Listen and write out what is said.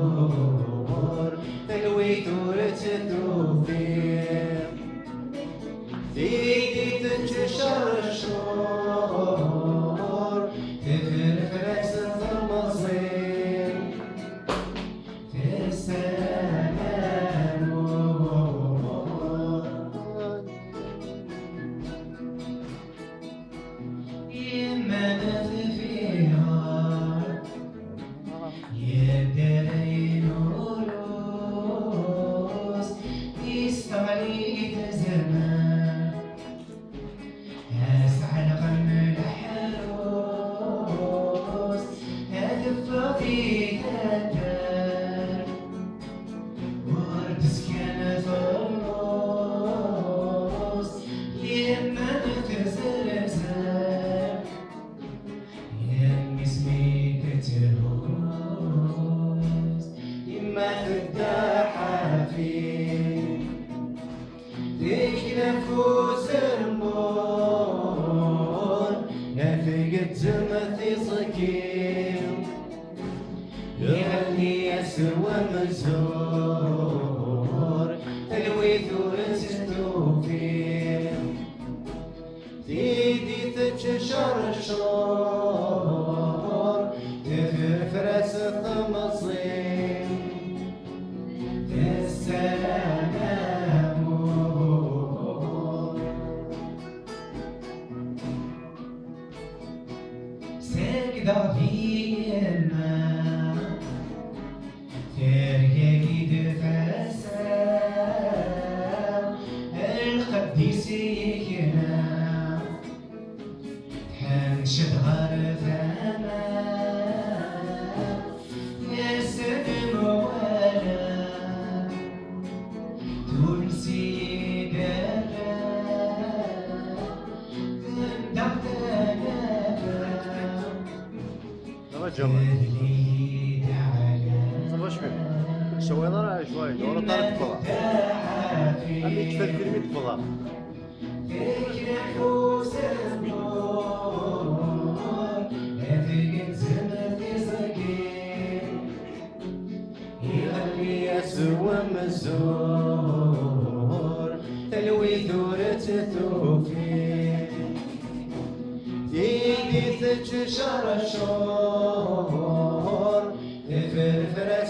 الزهور تلوي ثورة التوفيق ايدي تنتشر الشهور تفرف رأسة المصير ترسل نور يما فيها يدين ولوس يستغلي زمان أسعد غم الحروس هدف في الدار ورد سكنة النص يما تزرزر يم اسمي كتروس يما تداحى فيه ديك نفوس المون نافقت زمثي صكيم يغني يسوى مزور تلوي ثورة التوفيق ايدي تتشر الشور تفرفرس الطمصين السلام سكدة فينا ترقي دفاسة القديسينا حنشد غرفنا يا سلم ولا تونسي درا تندق ترجمة صباش فيه شوي ضرع شوي ورا طارق فضاء أمي تفل فيلم فضاء يسوى مزور تلوي ثورة التوفيق ايدي تتشر الشهور تفرفر